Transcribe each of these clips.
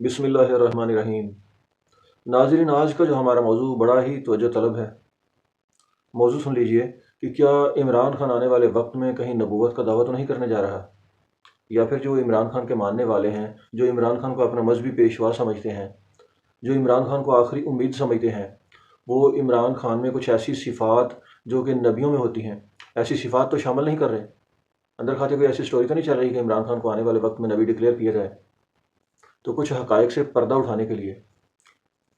بسم اللہ الرحمن الرحیم۔ ناظرین، آج کا جو ہمارا موضوع بڑا ہی توجہ طلب ہے۔ موضوع سن لیجئے کہ کیا عمران خان آنے والے وقت میں کہیں نبوت کا دعویٰ تو نہیں کرنے جا رہا، یا پھر جو عمران خان کے ماننے والے ہیں، جو عمران خان کو اپنا مذہبی پیشوا سمجھتے ہیں، جو عمران خان کو آخری امید سمجھتے ہیں، وہ عمران خان میں کچھ ایسی صفات جو کہ نبیوں میں ہوتی ہیں، ایسی صفات تو شامل نہیں کر رہے۔ اندر کھاتے کوئی ایسی سٹوری تو نہیں چل رہی کہ عمران خان کو آنے والے وقت میں نبی ڈکلیئر کیا جائے۔ تو کچھ حقائق سے پردہ اٹھانے کے لیے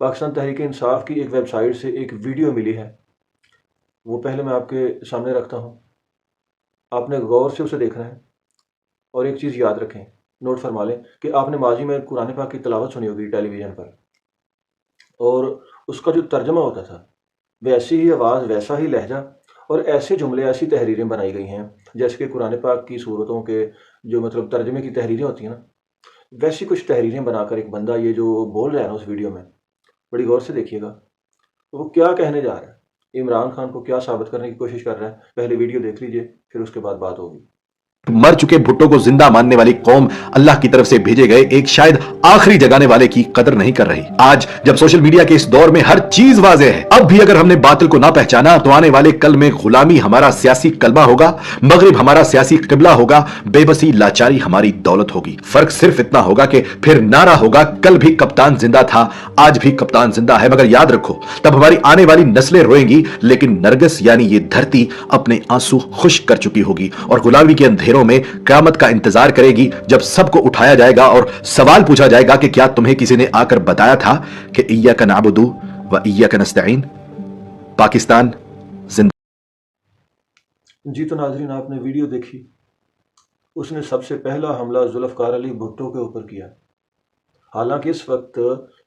پاکستان تحریک انصاف کی ایک ویب سائٹ سے ایک ویڈیو ملی ہے، وہ پہلے میں آپ کے سامنے رکھتا ہوں۔ آپ نے غور سے اسے دیکھنا ہے، اور ایک چیز یاد رکھیں، نوٹ فرما لیں کہ آپ نے ماضی میں قرآن پاک کی تلاوت سنی ہوگی ٹیلی ویژن پر، اور اس کا جو ترجمہ ہوتا تھا ویسی ہی آواز، ویسا ہی لہجہ، اور ایسے جملے، ایسی تحریریں بنائی گئی ہیں جیسے کہ قرآن پاک کی صورتوں کے جو ترجمے کی تحریریں ہوتی ہیں نا، ویسی کچھ تحریریں بنا کر ایک بندہ یہ جو بول رہا ہے نا اس ویڈیو میں، بڑی غور سے دیکھیے گا وہ کیا کہنے جا رہا ہے، عمران خان کو کیا ثابت کرنے کی کوشش کر رہا ہے۔ پہلے ویڈیو دیکھ لیجئے، پھر اس کے بعد بات ہوگی۔ مر چکے بھٹو کو زندہ ماننے والی قوم اللہ کی طرف سے بھیجے گئے ایک شاید آخری جگانے والے کی قدر نہیں کر رہی۔ آج جب سوشل میڈیا کے اس دور میں ہر چیز واضح ہے، اب بھی اگر ہم نے باطل کو نہ پہچانا تو آنے والے کل میں غلامی ہمارا سیاسی کلمہ ہوگا، مغرب ہمارا سیاسی قبلہ ہوگا، بے بسی لاچاری ہماری دولت ہوگی۔ فرق صرف اتنا ہوگا کہ پھر نعرہ ہوگا کل بھی کپتان زندہ تھا، آج بھی کپتان زندہ ہے، مگر یاد رکھو تب ہماری آنے والی نسلیں روئیں گی، لیکن نرگس یعنی یہ دھرتی اپنے آنسو خشک کر چکی ہوگی اور غلامی کے اندھیروں میں قیامت کا انتظار کرے گی، جب سب کو اٹھایا جائے گا اور سوال پوچھا جائے گا کہ کیا تمہیں کسی نے آ کر بتایا تھا کہ ایاک نعبد و ایاک نستعین۔ پاکستان زندہ۔ جی تو ناظرین، آپ نے ویڈیو دیکھی، اس نے سب سے پہلا حملہ ذوالفقار علی بھٹو کے اوپر کیا۔ حالانکہ اس وقت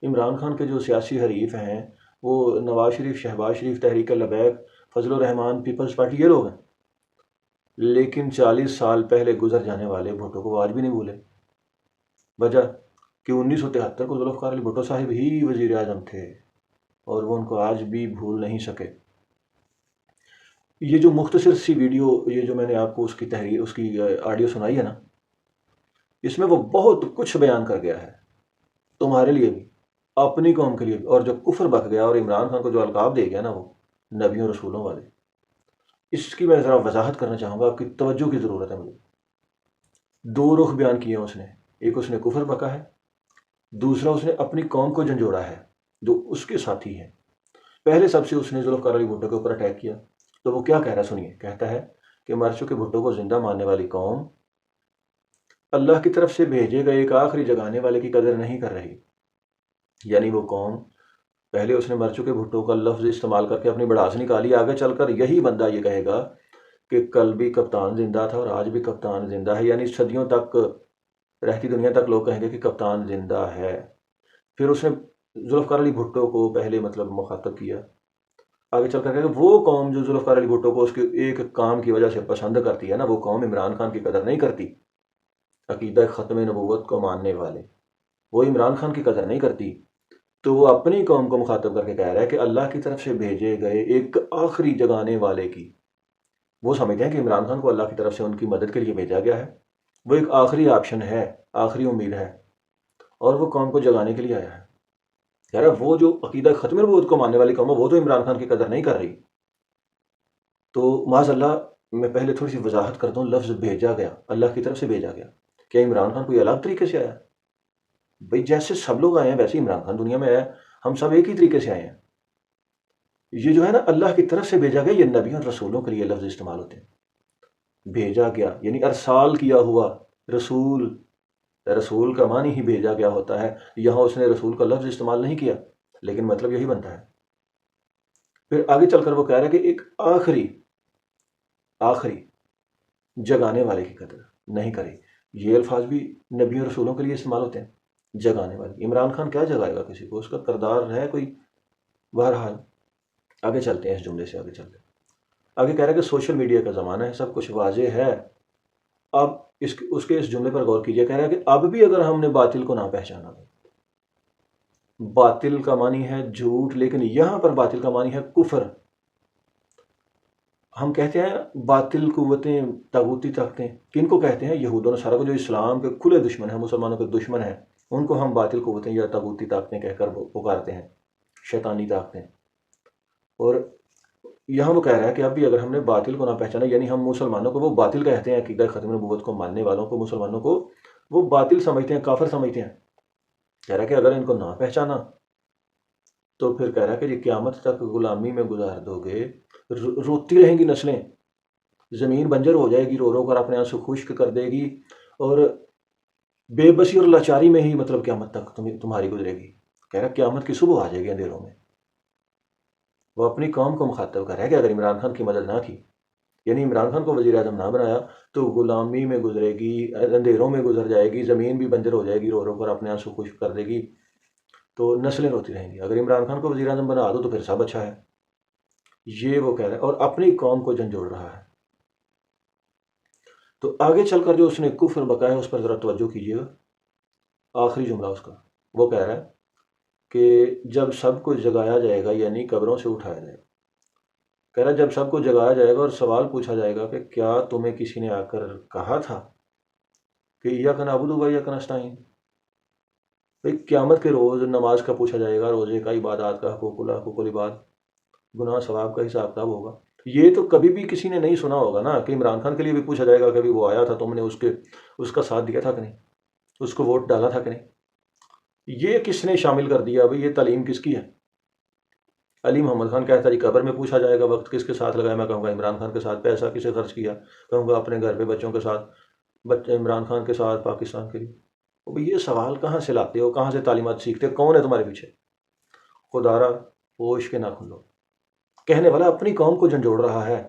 عمران خان کے جو سیاسی حریف ہیں وہ نواز شریف، شہباز شریف، تحریک لبیک، فضل الرحمان، پیپلز پارٹی، یہ لوگ ہیں، لیکن 40 سال پہلے گزر جانے والے بھٹو کو وہ آج بھی نہیں بھولے۔ وجہ کہ 1973 کو ذوالفقار علی بھٹو صاحب ہی وزیر اعظم تھے، اور وہ ان کو آج بھی بھول نہیں سکے۔ یہ جو مختصر سی ویڈیو، یہ جو میں نے آپ کو اس کی تحریر، اس کی آڈیو سنائی ہے نا، اس میں وہ بہت کچھ بیان کر گیا ہے، تمہارے لیے بھی، اپنی قوم کے لیے بھی، اور جو کفر بک گیا اور عمران خان کو جو القاب دے گیا نا وہ نبیوں رسولوں والے، اس کی میں ذرا وضاحت کرنا چاہوں گا، آپ کی توجہ کی ضرورت ہے مجھے۔ دو رخ بیان کیے ہیں اس نے، ایک اس نے کفر بکا ہے، دوسرا اس نے اپنی قوم کو جھنجھوڑا ہے جو اس کے ساتھی ہیں۔ پہلے سب سے اس نے ذوالفقار علی بھٹو کے اوپر اٹیک کیا، تو وہ کیا کہہ رہا ہے سنیے۔ کہتا ہے کہ مر چکے بھٹو کو زندہ ماننے والی قوم اللہ کی طرف سے بھیجے گئے ایک آخری جگانے والے کی قدر نہیں کر رہی۔ یعنی وہ قوم، پہلے اس نے مر چکے بھٹو کا لفظ استعمال کر کے اپنی بڑاس نکالی، آگے چل کر یہی بندہ یہ کہے گا کہ کل بھی کپتان زندہ تھا اور آج بھی کپتان زندہ ہے، یعنی صدیوں تک، رہتی دنیا تک لوگ کہیں گے کہ کپتان زندہ ہے۔ پھر اس نے ذوالفقار علی بھٹو کو پہلے مخاطب کیا، آگے چل کر کہ وہ قوم جو ذوالفقار علی بھٹو کو اس کے ایک کام کی وجہ سے پسند کرتی ہے نا، وہ قوم عمران خان کی قدر نہیں کرتی۔ عقیدہ ختم نبوت کو ماننے والے، وہ عمران خان کی قدر نہیں کرتی، تو وہ اپنی قوم کو مخاطب کر کے کہہ رہا ہے کہ اللہ کی طرف سے بھیجے گئے ایک آخری جگانے والے کی، وہ سمجھتے ہیں کہ عمران خان کو اللہ کی طرف سے ان کی مدد کے لیے بھیجا گیا ہے، وہ ایک آخری آپشن ہے، آخری امید ہے، اور وہ قوم کو جگانے کے لیے آیا ہے۔ یار وہ جو عقیدہ ختم نبوت کو ماننے والی قوم ہے وہ تو عمران خان کی قدر نہیں کر رہی۔ تو معاذ اللہ، میں پہلے تھوڑی سی وضاحت کرتا ہوں، لفظ بھیجا گیا، اللہ کی طرف سے بھیجا گیا، کیا عمران خان کوئی الگ طریقے سے آیا؟ بھئی جیسے سب لوگ آئے ہیں ویسے عمران خان دنیا میں آیا، ہم سب ایک ہی طریقے سے آئے ہیں۔ یہ جو ہے نا اللہ کی طرف سے بھیجا گیا، یہ نبیوں اور رسولوں کے لیے لفظ استعمال ہوتے ہیں۔ بھیجا گیا یعنی ارسال کیا ہوا، رسول، رسول کا معنی ہی بھیجا گیا ہوتا ہے، یہاں اس نے رسول کا لفظ استعمال نہیں کیا، لیکن مطلب یہی بنتا ہے۔ پھر آگے چل کر وہ کہہ رہا ہے کہ ایک آخری جگانے والے کی قدر نہیں کرے۔ یہ الفاظ بھی نبیوں رسولوں کے لیے استعمال ہوتے ہیں، جگانے والے۔ عمران خان کیا جگائے گا کسی کو؟ اس کا کردار ہے کوئی؟ بہرحال آگے چلتے ہیں، اس جملے سے آگے چلتے ہیں۔ آگے کہہ رہا ہے کہ سوشل میڈیا کا زمانہ ہے، سب کچھ واضح ہے۔ اب اس کے اس جملے پر غور کیجئے، کہہ رہا ہے کہ اب بھی اگر ہم نے باطل کو نہ پہچانا، باطل کا معنی ہے جھوٹ، لیکن یہاں پر باطل کا معنی ہے کفر۔ ہم کہتے ہیں باطل قوتیں، طاغوتی طاقتیں، کن کو کہتے ہیں؟ یہود و نصارہ کو، جو اسلام کے کھلے دشمن ہیں، مسلمانوں کے دشمن ہیں۔ ان کو ہم باطل قوتیں یا طاغوتی طاقتیں کہہ کر پکارتے ہیں، شیطانی طاقتیں۔ اور یہاں وہ کہہ رہا ہے کہ اب بھی اگر ہم نے باطل کو نہ پہچانا، یعنی ہم مسلمانوں کو وہ باطل کہتے ہیں، عقیدہ ختم نبوت کو ماننے والوں کو، مسلمانوں کو وہ باطل سمجھتے ہیں، کافر سمجھتے ہیں۔ کہہ رہا ہے کہ اگر ان کو نہ پہچانا تو پھر کہہ رہا ہے کہ یہ قیامت تک غلامی میں گزار دو گے، روتی رہیں گی نسلیں، زمین بنجر ہو جائے گی، رو رو کر اپنے آنسو خشک کر دے گی، اور بے بسی اور لاچاری میں ہی مطلب قیامت تک تمہاری گزرے گی۔ کہہ رہا ہے قیامت کی صبح آ جائے گی اندھیروں میں۔ وہ اپنی قوم کو مخاطب کر رہا ہے کہ اگر عمران خان کی مدد نہ کی، یعنی عمران خان کو وزیر اعظم نہ بنایا، تو غلامی میں گزرے گی، اندھیروں میں گزر جائے گی، زمین بھی بنجر ہو جائے گی، رو رو کر اپنے آنسو خشک کر دے گی، تو نسلیں روتی رہیں گی۔ اگر عمران خان کو وزیر اعظم بنا دو تو پھر سب اچھا ہے، یہ وہ کہہ رہا ہے، اور اپنی قوم کو جھنجھوڑ رہا ہے۔ تو آگے چل کر جو اس نے کفر بکایا اس پر ذرا توجہ کیجیے گا۔ آخری جملہ اس کا وہ کہہ رہا ہے کہ جب سب کو جگایا جائے گا، یعنی قبروں سے اٹھایا جائے گا، کہہ رہا ہے جب سب کو جگایا جائے گا اور سوال پوچھا جائے گا کہ کیا تمہیں کسی نے آ کر کہا تھا کہ ایاک نعبد و ایاک نستعین؟ بھئی قیامت کے روز نماز کا پوچھا جائے گا، روزے کا، عبادات کا، حقوق العباد، گناہ ثواب کا حساب کتاب ہوگا۔ یہ تو کبھی بھی کسی نے نہیں سنا ہوگا نا کہ عمران خان کے لیے بھی پوچھا جائے گا، کبھی وہ آیا تھا، تم نے اس کا ساتھ دیا تھا کہ نہیں، اس کو ووٹ ڈالا تھا کہ نہیں؟ یہ کس نے شامل کر دیا بھئی؟ یہ تعلیم کس کی ہے؟ علی محمد خان کہتا ہے جی قبر میں پوچھا جائے گا وقت کس کے ساتھ لگایا، میں کہوں گا عمران خان کے ساتھ۔ پیسہ کسے خرچ کیا، کہوں گا اپنے گھر پہ بچوں کے ساتھ، بچے عمران خان کے ساتھ، پاکستان کے لیے۔ بھئی یہ سوال کہاں سے لاتے ہو، کہاں سے تعلیمات سیکھتے ہو، کون ہے تمہارے پیچھے؟ خدا را ہوش کے ناخن لو۔ کہنے والا اپنی قوم کو جھنجھوڑ رہا ہے۔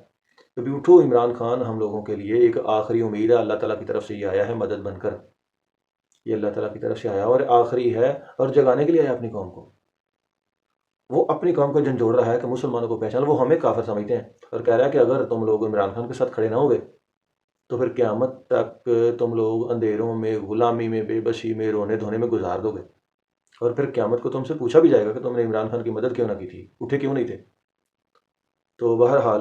کبھی اٹھو عمران خان ہم لوگوں کے لیے ایک آخری امید ہے، اللہ تعالیٰ کی طرف سے یہ آیا ہے مدد بن کر، یہ اللہ تعالیٰ کی طرف سے آیا اور آخری ہے، اور جگانے کے لیے آیا اپنی قوم کو۔ وہ اپنی قوم کو جھنجھوڑ رہا ہے کہ مسلمانوں کو پہچان، وہ ہمیں کافر سمجھتے ہیں، اور کہہ رہا ہے کہ اگر تم لوگ عمران خان کے ساتھ کھڑے نہ ہوگے تو پھر قیامت تک تم لوگ اندھیروں میں، غلامی میں، بے بسی میں، رونے دھونے میں گزار دو گے، اور پھر قیامت کو تم سے پوچھا بھی جائے گا کہ تم نے عمران خان کی مدد کیوں نہ کی تھی، اٹھے کیوں نہیں تھے۔ تو بہرحال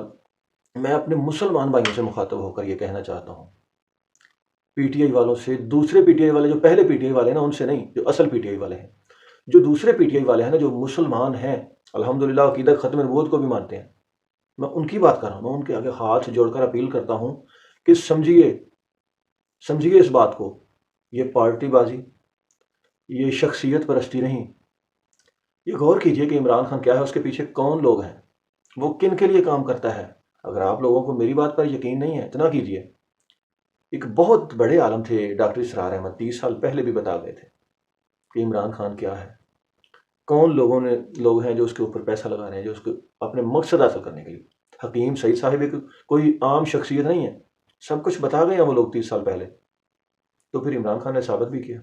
میں اپنے مسلمان بھائیوں سے مخاطب ہو کر یہ کہنا چاہتا ہوں، پی ٹی آئی والوں سے، دوسرے پی ٹی آئی والے جو پہلے پی ٹی آئی والے ہیں نا، ان سے نہیں، جو اصل پی ٹی آئی والے ہیں، جو دوسرے پی ٹی آئی والے ہیں نا، جو مسلمان ہیں، الحمدللہ عقیدہ ختم نبوت کو بھی مانتے ہیں، میں ان کی بات کر رہا ہوں۔ میں ان کے آگے ہاتھ جوڑ کر اپیل کرتا ہوں کہ سمجھیے اس بات کو، یہ پارٹی بازی، یہ شخصیت پرستی نہیں، یہ غور کیجئے کہ عمران خان کیا ہے، اس کے پیچھے کون لوگ ہیں، وہ کن کے لیے کام کرتا ہے۔ اگر آپ لوگوں کو میری بات پر یقین نہیں ہے، اتنا کیجئے، ایک بہت بڑے عالم تھے ڈاکٹر اسرار احمد، 30 سال پہلے بھی بتا گئے تھے کہ عمران خان کیا ہے، کون لوگ ہیں جو اس کے اوپر پیسہ لگا رہے ہیں، جو اس کو اپنے مقصد حاصل کرنے کے لیے۔ حکیم سعید صاحب ایک کوئی عام شخصیت نہیں ہے، سب کچھ بتا گئے ہیں وہ لوگ 30 سال پہلے، تو پھر عمران خان نے ثابت بھی کیا۔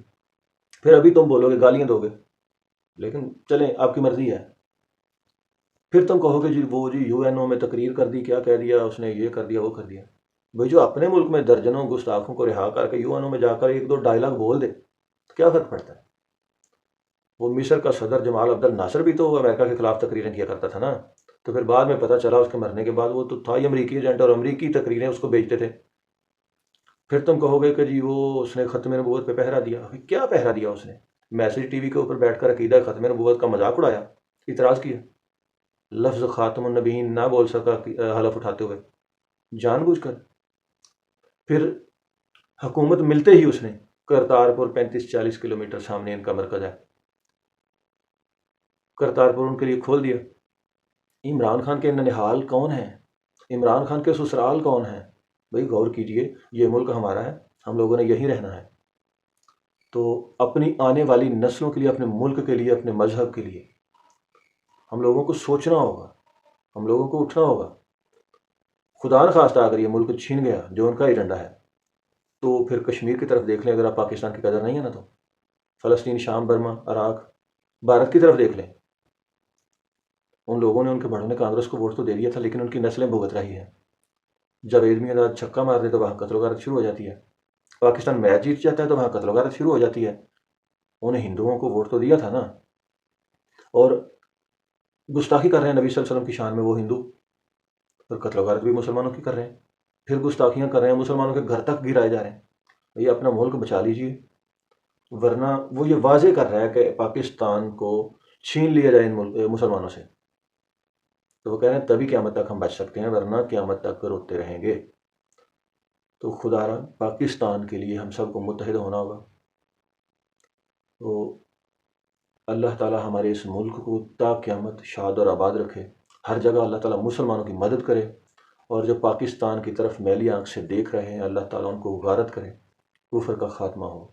پھر ابھی تم بولو گے، گالیاں دو گے، لیکن چلیں آپ کی مرضی ہے۔ پھر تم کہو گے جی وہ جی یو این او میں تقریر کر دی، کیا کہہ دیا اس نے، یہ کر دیا وہ کر دیا۔ بھائی جو اپنے ملک میں درجنوں گستاخوں کو رہا کر کے یو این او میں جا کر ایک دو ڈائلاگ بول دے تو کیا فرق پڑتا ہے؟ وہ مصر کا صدر جمال عبد الناصر بھی تو امریکہ کے خلاف تقریریں کیا کرتا تھا نا، تو پھر بعد میں پتہ چلا اس کے مرنے کے بعد وہ تو تھا ہی امریکی ایجنٹ، اور امریکی تقریریں اس کو بیچتے تھے۔ پھر تم کہو گے کہ جی وہ اس نے ختم نبوت پہ پہرا دیا۔ کیا پہرا دیا اس نے؟ میسج ٹی وی کے اوپر بیٹھ کر عقیدہ ختم نبوت کا مذاق اڑایا، اعتراض کیا، لفظ خاتم النبیین نہ بول سکا حلف اٹھاتے ہوئے جان بوجھ کر۔ پھر حکومت ملتے ہی اس نے کرتارپور 35-40 کلومیٹر سامنے ان کا مرکز ہے، کرتارپور ان کے لیے کھول دیا۔ عمران خان کے ننہال کون ہیں؟ عمران خان کے سسرال کون ہیں؟ بھئی غور کیجئے، یہ ملک ہمارا ہے، ہم لوگوں نے یہیں رہنا ہے، تو اپنی آنے والی نسلوں کے لیے، اپنے ملک کے لیے، اپنے مذہب کے لیے ہم لوگوں کو سوچنا ہوگا، ہم لوگوں کو اٹھنا ہوگا۔ خدا نخواستہ اگر یہ ملک چھین گیا جو ان کا ایجنڈا ہے، تو پھر کشمیر کی طرف دیکھ لیں، اگر آپ پاکستان کی قدر نہیں ہے نا تو فلسطین، شام، برما، عراق، بھارت کی طرف دیکھ لیں۔ ان لوگوں نے، ان کے بڑوں نے کانگریس کو ووٹ تو دے دیا تھا، لیکن ان کی نسلیں بھگت رہی ہیں۔ جب عیدمی انداز چھکا مار دے تو وہاں قتل و غارت شروع ہو جاتی ہے، پاکستان میچ جیت جاتا ہے تو وہاں قتل و غارت شروع ہو جاتی ہے۔ انہیں ہندوؤں کو ووٹ تو دیا تھا نا، اور گستاخی کر رہے ہیں نبی صلی اللہ علیہ وسلم کی شان میں وہ ہندو، اور قتل و غارت بھی مسلمانوں کی کر رہے ہیں، پھر گستاخیاں کر رہے ہیں، مسلمانوں کے گھر تک گرائے جا رہے ہیں۔ یہ اپنا ملک بچا لیجئے، ورنہ وہ یہ واضح کر رہا ہے کہ پاکستان کو چھین لیا جائے ان مسلمانوں سے، تو وہ کہہ رہے ہیں تبھی قیامت تک ہم بچ سکتے ہیں، ورنہ قیامت تک روتے رہیں گے۔ تو خدا را پاکستان کے لیے ہم سب کو متحد ہونا ہوگا۔ تو اللہ تعالیٰ ہمارے اس ملک کو تا قیامت شاد اور آباد رکھے، ہر جگہ اللہ تعالیٰ مسلمانوں کی مدد کرے، اور جو پاکستان کی طرف میلی آنکھ سے دیکھ رہے ہیں اللہ تعالیٰ ان کو غارت کرے، کفر کا خاتمہ ہو۔